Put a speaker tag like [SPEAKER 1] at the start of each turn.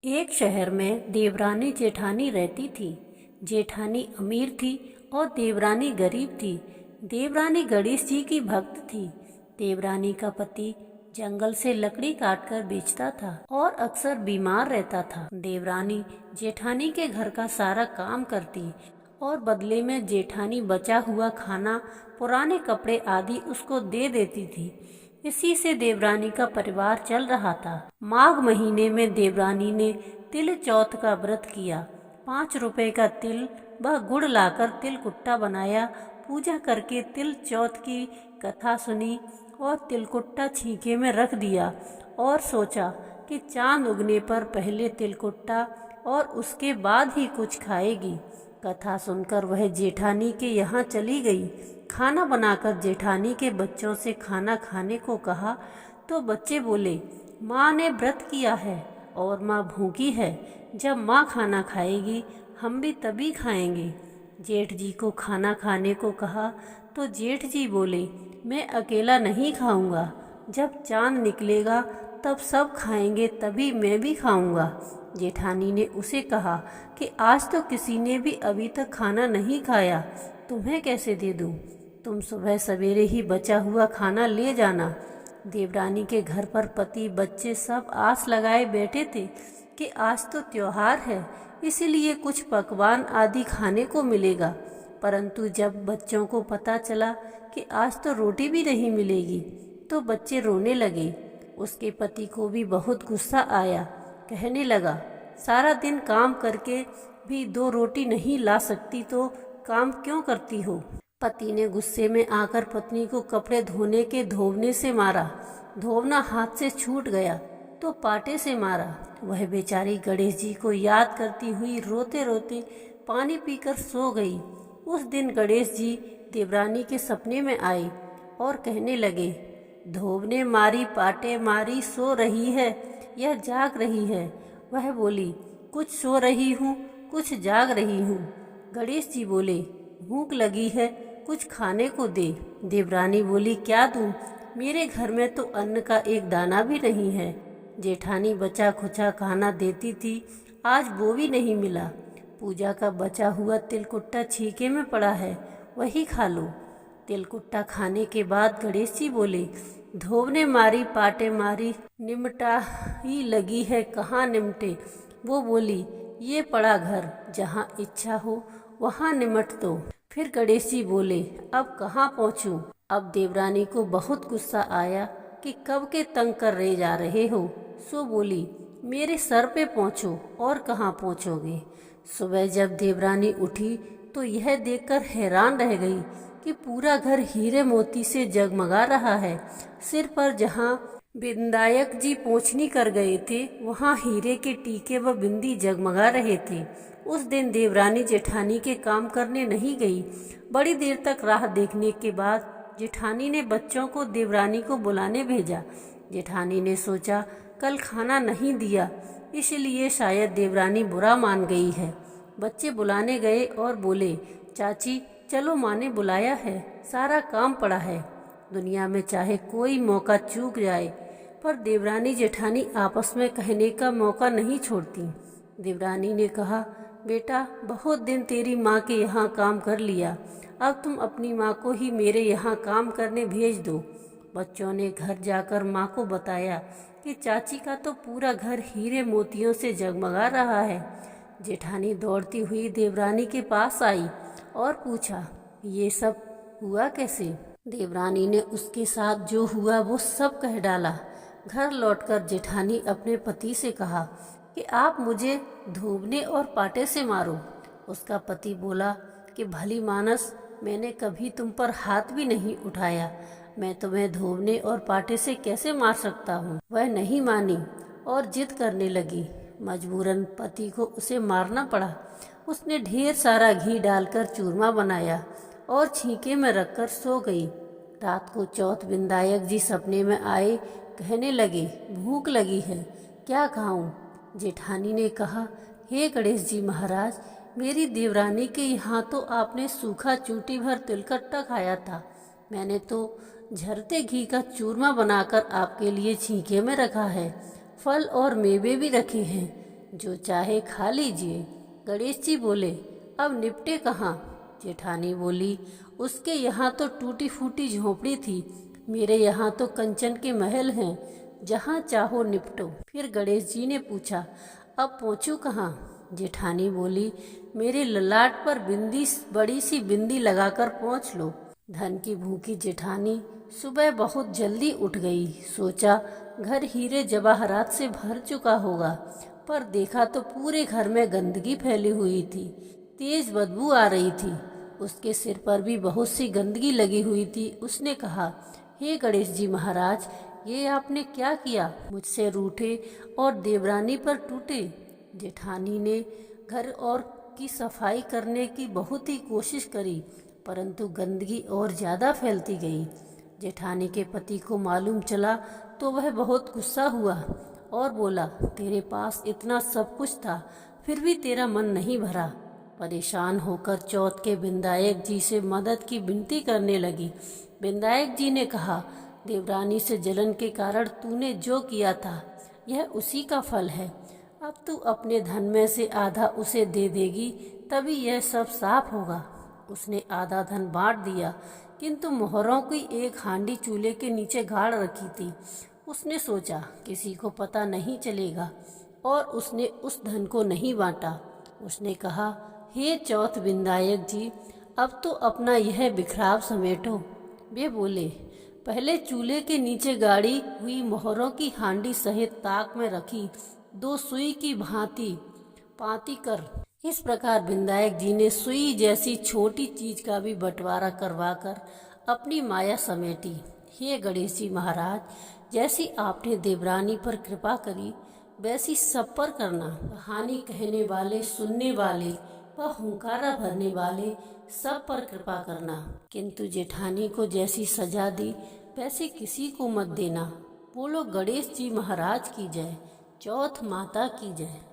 [SPEAKER 1] एक शहर में देवरानी जेठानी रहती थी। जेठानी अमीर थी और देवरानी गरीब थी। देवरानी गणेश जी की भक्त थी। देवरानी का पति जंगल से लकड़ी काटकर बेचता था और अक्सर बीमार रहता था। देवरानी जेठानी के घर का सारा काम करती और बदले में जेठानी बचा हुआ खाना, पुराने कपड़े आदि उसको दे देती थी। इसी से देवरानी का परिवार चल रहा था। माघ महीने में देवरानी ने तिल चौथ का व्रत किया। 5 रुपए का तिल व गुड़ लाकर तिलकुट्टा बनाया। पूजा करके तिल चौथ की कथा सुनी और तिलकुट्टा छीके में रख दिया और सोचा कि चांद उगने पर पहले तिलकुट्टा और उसके बाद ही कुछ खाएगी। कथा सुनकर वह जेठानी के यहाँ चली गई। खाना बनाकर जेठानी के बच्चों से खाना खाने को कहा तो बच्चे बोले, माँ ने व्रत किया है और माँ भूखी है। जब माँ खाना खाएगी हम भी तभी खाएंगे। जेठ जी को खाना खाने को कहा तो जेठ जी बोले, मैं अकेला नहीं खाऊंगा। जब चांद निकलेगा तब सब खाएंगे, तभी मैं भी खाऊंगा। जेठानी ने उसे कहा कि आज तो किसी ने भी अभी तक खाना नहीं खाया, तुम्हें कैसे दे दूं? तुम सुबह सवेरे ही बचा हुआ खाना ले जाना। देवरानी के घर पर पति बच्चे सब आस लगाए बैठे थे कि आज तो त्योहार है, इसीलिए कुछ पकवान आदि खाने को मिलेगा। परंतु जब बच्चों को पता चला कि आज तो रोटी भी नहीं मिलेगी तो बच्चे रोने लगे। उसके पति को भी बहुत गुस्सा आया। कहने लगा, सारा दिन काम करके भी 2 रोटी नहीं ला सकती तो काम क्यों करती हो? पति ने गुस्से में आकर पत्नी को कपड़े धोने के धोवने से मारा। धोवना हाथ से छूट गया तो पाटे से मारा। वह बेचारी गणेश जी को याद करती हुई रोते रोते पानी पीकर सो गई। उस दिन गणेश जी देवरानी के सपने में आए और कहने लगे, धोवने मारी पाटे मारी, सो रही है यह जाग रही है। वह बोली, कुछ सो रही हूँ कुछ जाग रही हूँ। गणेश जी बोले, भूख लगी है, कुछ खाने को दे। देवरानी बोली, क्या दूँ? मेरे घर में तो अन्न का एक दाना भी नहीं है। जेठानी बचा खुचा खाना देती थी, आज वो भी नहीं मिला। पूजा का बचा हुआ तिलकुट्टा छीके में पड़ा है, वही खा लो। तिलकुट्टा खाने के बाद गणेश जी बोले, धोवने मारी पाटे मारी, निमटा ही लगी है, कहाँ निमटे? वो बोली, ये पड़ा घर, जहाँ इच्छा हो वहाँ निमट दो। फिर गणेश जी बोले, अब कहाँ पहुँचूं? अब देवरानी को बहुत गुस्सा आया कि कब के तंग कर रहे जा रहे हो। सो बोली, मेरे सर पे पहुँचो, और कहाँ पहुँचोगे? सुबह जब देवरानी उठी तो यह देखकर हैरान रह गई कि पूरा घर हीरे मोती से जगमगा रहा है। सिर पर जहाँ विनायक जी पोंछनी कर गए थे वहाँ हीरे के टीके व बिंदी जगमगा रहे थे। उस दिन देवरानी जेठानी के काम करने नहीं गई। बड़ी देर तक राह देखने के बाद जेठानी ने बच्चों को देवरानी को बुलाने भेजा। जेठानी ने सोचा, कल खाना नहीं दिया इसलिए शायद देवरानी बुरा मान गई है। बच्चे बुलाने गए और बोले, चाची चलो, माँ ने बुलाया है, सारा काम पड़ा है। दुनिया में चाहे कोई मौका चूक जाए पर देवरानी जेठानी आपस में कहने का मौका नहीं छोड़ती। देवरानी ने कहा, बेटा बहुत दिन तेरी माँ के यहाँ काम कर लिया, अब तुम अपनी माँ को ही मेरे यहाँ काम करने भेज दो। बच्चों ने घर जाकर माँ को बताया कि चाची का तो पूरा घर हीरे मोतियों से जगमगा रहा है। जेठानी दौड़ती हुई देवरानी के पास आई और पूछा, ये सब हुआ कैसे? देवरानी ने उसके साथ जो हुआ वो सब कह डाला। घर लौटकर जेठानी अपने पति से कहा कि आप मुझे धोबने और पाटे से मारो। उसका पति बोला कि भली मानस, मैंने कभी तुम पर हाथ भी नहीं उठाया, मैं तुम्हें धोबने और पाटे से कैसे मार सकता हूँ? वह नहीं मानी और जिद करने लगी। मजबूरन पति को उसे मारना पड़ा। उसने ढेर सारा घी डालकर चूरमा बनाया और छीके में रखकर सो गई। रात को चौथ विनायक जी सपने में आए। कहने लगे, भूख लगी है, क्या खाऊं? जेठानी ने कहा, हे गणेश जी महाराज, मेरी देवरानी के यहाँ तो आपने सूखा चूटी भर तिलकट्टा खाया था। मैंने तो झरते घी का चूरमा बनाकर आपके लिए छीके में रखा है। फल और मेवे भी रखे हैं। जो चाहे खा लीजिए। गणेश जी बोले, अब निपटे कहाँ? जेठानी बोली, उसके यहाँ तो टूटी फूटी झोपड़ी थी, मेरे यहाँ तो कंचन के महल हैं, जहाँ चाहो निपटो। फिर गणेश जी ने पूछा, अब पहुँचूँ कहाँ? जेठानी बोली, मेरे ललाट पर बिंदी, बड़ी सी बिंदी लगाकर पहुँच लो। धन की भूखी जेठानी सुबह बहुत जल्दी उठ गई। सोचा घर हीरे जवाहरात से भर चुका होगा, पर देखा तो पूरे घर में गंदगी फैली हुई थी, तेज बदबू आ रही थी। उसके सिर पर भी बहुत सी गंदगी लगी हुई थी। उसने कहा, हे गणेश जी महाराज, ये आपने क्या किया? मुझसे रूठे और देवरानी पर टूटे। जेठानी ने घर और की सफाई करने की बहुत ही कोशिश करी, परंतु गंदगी और ज़्यादा फैलती गई। जेठानी के पति को मालूम चला तो वह बहुत गुस्सा हुआ और बोला, तेरे पास इतना सब कुछ था, फिर भी तेरा मन नहीं भरा। परेशान होकर चौथ के विधायक जी से मदद की विनती करने लगी। विधायक जी ने कहा, देवरानी से जलन के कारण तूने जो किया था, यह उसी का फल है। अब तू अपने धन में से आधा उसे दे देगी, तभी यह सब साफ होगा। उसने आधा धन बांट दिया, किंतु मोहरों की एक हांडी चूल्हे के नीचे गाड़ रखी थी। उसने सोचा किसी को पता नहीं चलेगा, और उसने उस धन को नहीं बांटा। उसने कहा, हे चौथ विधायक जी, अब तो अपना यह बिखराव समेटो। वे बोले, पहले चूल्हे के नीचे गाड़ी हुई मोहरों की हांडी सहित ताक में रखी 2 सुई की भांति पाती कर। इस प्रकार विधायक जी ने सुई जैसी छोटी चीज का भी बंटवारा करवाकर अपनी माया समेटी। हे गणेश जी महाराज, जैसी आपने देवरानी पर कृपा करी, वैसी सब पर करना। कहानी कहने वाले, सुनने वाले व हुंकारा भरने वाले सब पर कृपा करना, किंतु जेठानी को जैसी सजा दी वैसे किसी को मत देना। बोलो गणेश जी महाराज की जय, चौथ माता की जय।